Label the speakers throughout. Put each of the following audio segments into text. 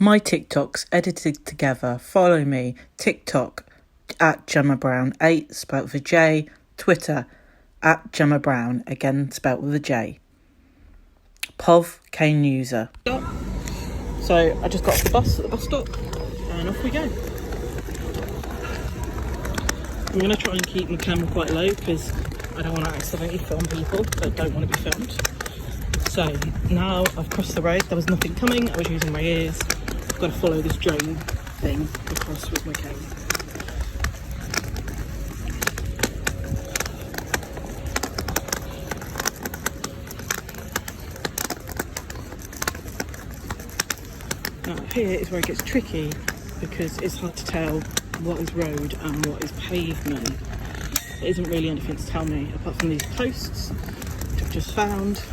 Speaker 1: My TikToks edited together. Follow me. TikTok at Gemma Brown 8, spelled with a J. Twitter at Gemma Brown, again spelled with a J. POV cane user. So I just got off the bus at the bus stop and off we go. I'm going to try and keep my camera quite low because I don't want to accidentally film people that don't want to be filmed. So now I've crossed the road, there was nothing coming, I was using my ears. I've got to follow this drain thing across with my cane. Now here is where it gets tricky because it's hard to tell what is road and what is pavement. There isn't really anything to tell me apart from these posts which I've just found,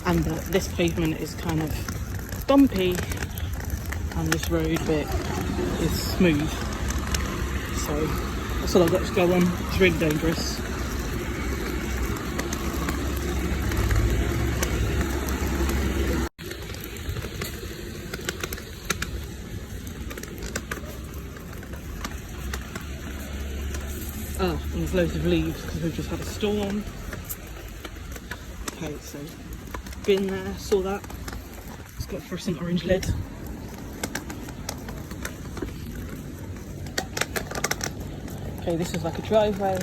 Speaker 1: and that this pavement is kind of bumpy and this road bit is smooth. So that's all I've got to go on. It's really dangerous. And there's loads of leaves because we've just had a storm. Okay, so been there, saw that. It's got a fluorescent orange lid. Okay, this is like a driveway.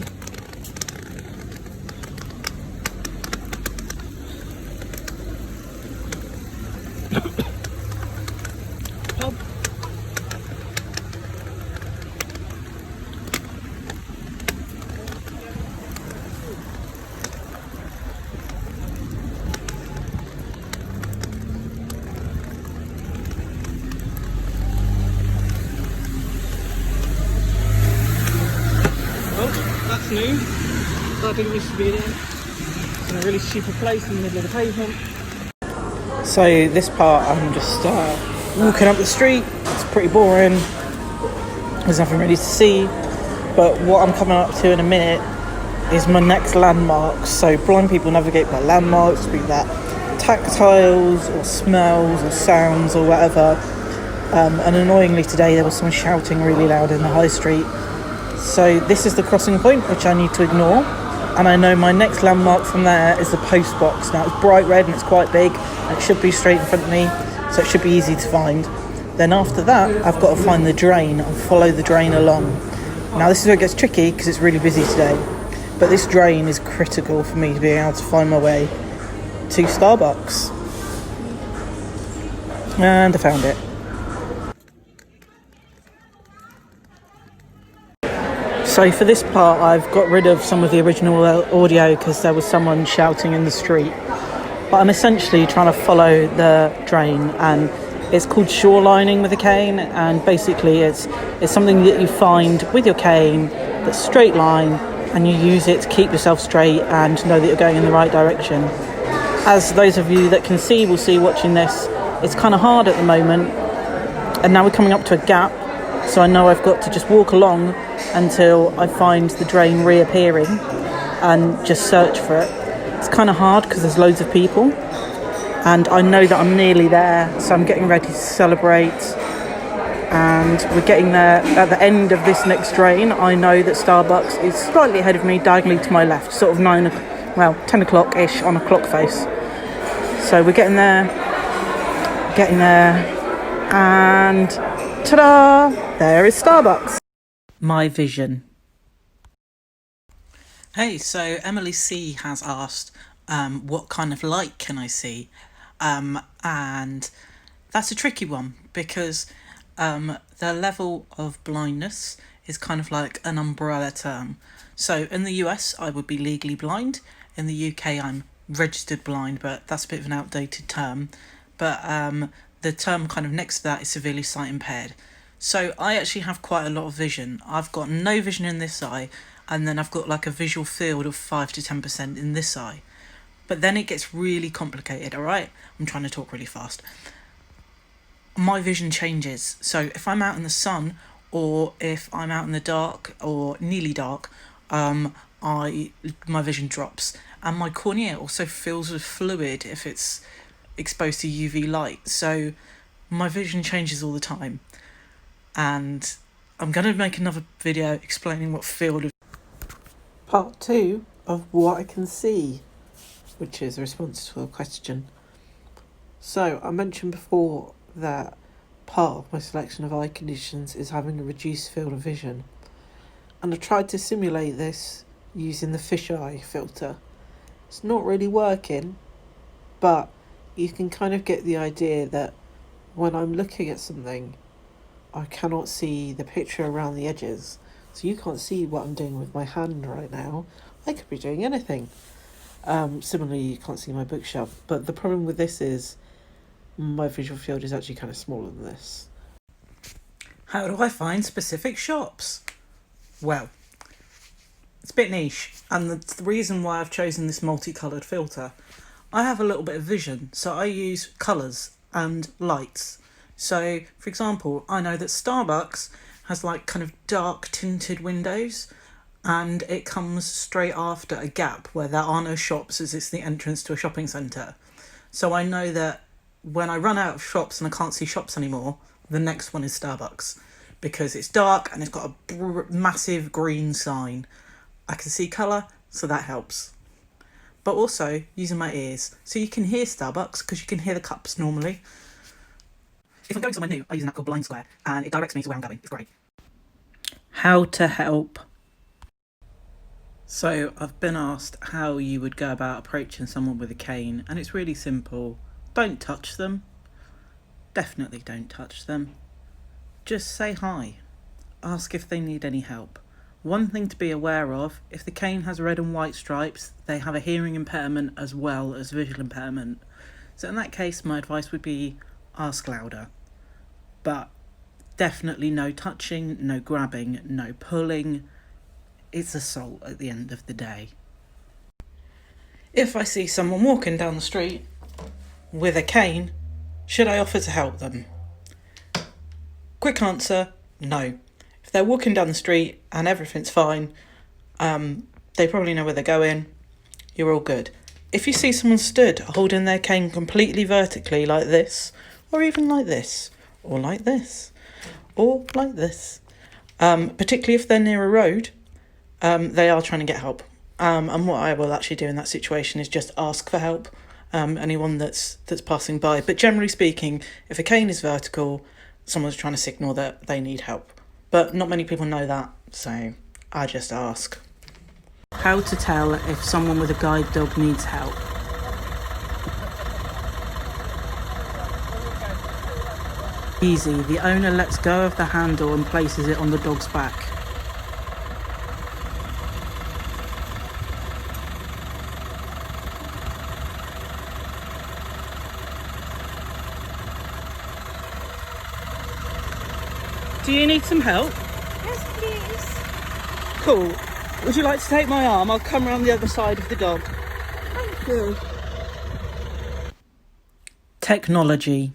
Speaker 1: Pub. That's new. That didn't used to be there. It's in a really stupid place in the middle of the pavement. So this part I'm just walking up the street. It's pretty boring. There's nothing really to see. But what I'm coming up to in a minute is my next landmarks. So blind people navigate by landmarks, be that tactiles or smells or sounds or whatever. And annoyingly today there was someone shouting really loud in the high street. So this is the crossing point which I need to ignore, and I know my next landmark from there is the post box. Now it's bright red and it's quite big and it should be straight in front of me, so it should be easy to find. Then after that I've got to find the drain and follow the drain along. Now this is where it gets tricky because it's really busy today, but this drain is critical for me to be able to find my way to Starbucks. And I found it. So for this part I've got rid of some of the original audio because there was someone shouting in the street. But I'm essentially trying to follow the drain, and it's called shorelining with a cane, and basically it's something that you find with your cane that's straight line, and you use it to keep yourself straight and know that you're going in the right direction. As those of you that can see will see watching this, it's kind of hard at the moment, and now we're coming up to a gap, so I know I've got to just walk along until I find the drain reappearing and just search for it. It's kind of hard because there's loads of people, and I know that I'm nearly there, so I'm getting ready to celebrate, and we're getting there at the end of this next drain. I know that Starbucks is slightly ahead of me, diagonally to my left, sort of 10 o'clock-ish on a clock face. So we're getting there, and ta-da! There is Starbucks. My vision. Hey, so Emily C has asked, what kind of light can I see? And that's a tricky one because the level of blindness is kind of like an umbrella term. So in the US, I would be legally blind. In the UK, I'm registered blind, but that's a bit of an outdated term. But the term kind of next to that is severely sight impaired. So I actually have quite a lot of vision. I've got no vision in this eye, and then I've got like a visual field of 5 to 10% in this eye. But then it gets really complicated, all right? I'm trying to talk really fast. My vision changes. So if I'm out in the sun, or if I'm out in the dark or nearly dark, my vision drops, and my cornea also fills with fluid if it's exposed to UV light. So My vision changes all the time, and I'm going to make another video explaining what field of... Part 2 of what I can see, which is a response to a question. So, I mentioned before that part of my selection of eye conditions is having a reduced field of vision, and I tried to simulate this using the fisheye filter. It's not really working, but you can kind of get the idea that when I'm looking at something, I cannot see the picture around the edges. So you can't see what I'm doing with my hand right now. I could be doing anything. Similarly, you can't see my bookshelf. But the problem with this is my visual field is actually kind of smaller than this. How do I find specific shops? Well, it's a bit niche, and the reason why I've chosen this multicoloured filter, I have a little bit of vision, so I use colours and lights. So, for example, I know that Starbucks has like kind of dark tinted windows, and it comes straight after a gap where there are no shops, as it's the entrance to a shopping centre. So I know that when I run out of shops and I can't see shops anymore, the next one is Starbucks, because it's dark and it's got a massive green sign. I can see colour, so that helps. But also using my ears, so you can hear Starbucks because you can hear the cups normally. If I'm going somewhere new, I use an app called Blindness, and it directs me to where I'm going. It's great. How to help. So I've been asked how you would go about approaching someone with a cane, and it's really simple. Don't touch them. Definitely don't touch them. Just say hi. Ask if they need any help. One thing to be aware of, if the cane has red and white stripes, they have a hearing impairment as well as visual impairment. So in that case, my advice would be ask louder. But definitely no touching, no grabbing, no pulling. It's assault at the end of the day. If I see someone walking down the street with a cane, should I offer to help them? Quick answer, no. If they're walking down the street and everything's fine, they probably know where they're going, you're all good. If you see someone stood holding their cane completely vertically like this, or even like this, or like this, or like this, particularly if they're near a road, they are trying to get help. And what I will actually do in that situation is just ask for help, anyone that's passing by. But generally speaking, if a cane is vertical, someone's trying to signal that they need help. But not many people know that, so I just ask. How to tell if someone with a guide dog needs help. Easy, the owner lets go of the handle and places it on the dog's back. Do you need some help?
Speaker 2: Yes, please.
Speaker 1: Cool. Would you like to take my arm? I'll come around the other side of the dog.
Speaker 2: Thank you.
Speaker 1: Technology.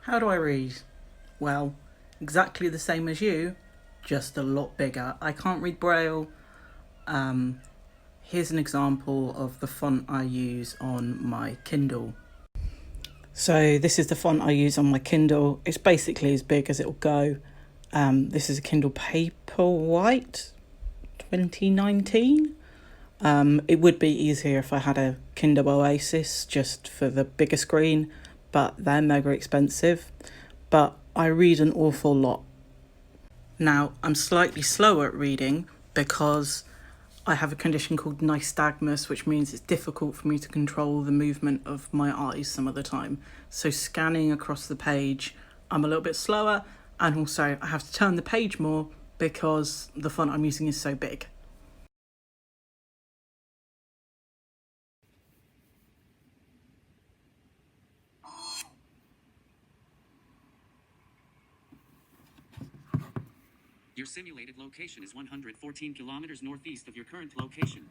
Speaker 1: How do I read? Well, exactly the same as you, just a lot bigger. I can't read Braille. Here's an example of the font I use on my Kindle. So this is the font I use on my Kindle. It's basically as big as it'll go. This is a Kindle Paperwhite 2019. It would be easier if I had a Kindle Oasis just for the bigger screen, but they're mega expensive. But I read an awful lot. Now, I'm slightly slower at reading because I have a condition called nystagmus, which means it's difficult for me to control the movement of my eyes some of the time. So scanning across the page, I'm a little bit slower, and also I have to turn the page more because the font I'm using is so big.
Speaker 3: Your simulated location is 114 kilometers northeast of your current location.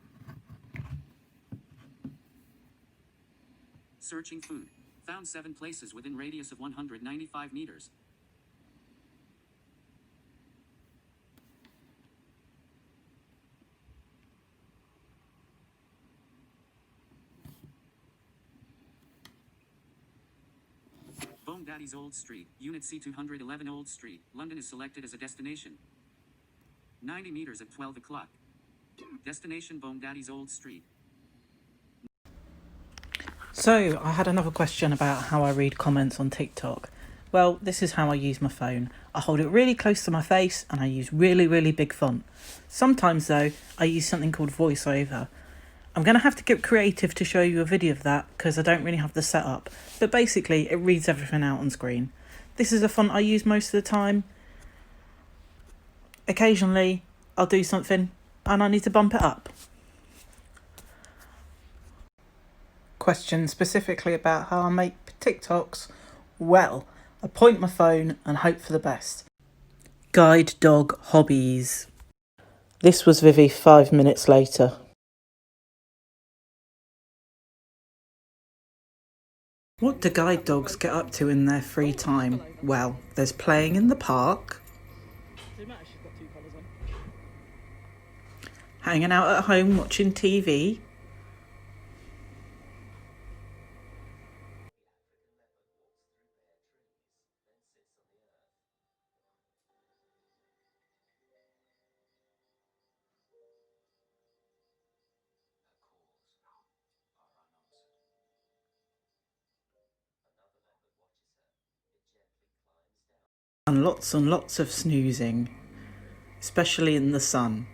Speaker 3: Searching food. Found 7 places within radius of 195 meters. Daddy's Old Street, Unit C211 Old Street, London is selected as a destination. 90 meters at 12 o'clock. Destination Bone Daddy's Old Street.
Speaker 1: So, I had another question about how I read comments on TikTok. Well, this is how I use my phone. I hold it really close to my face and I use really, really big font. Sometimes though, I use something called VoiceOver. I'm going to have to get creative to show you a video of that because I don't really have the setup. But basically, it reads everything out on screen. This is a font I use most of the time. Occasionally, I'll do something and I need to bump it up. Question specifically about how I make TikToks. Well, I point my phone and hope for the best. Guide dog hobbies. This was Vivi 5 minutes later. What do guide dogs get up to in their free time? Well, there's playing in the park, hanging out at home watching TV, and lots of snoozing, especially in the sun.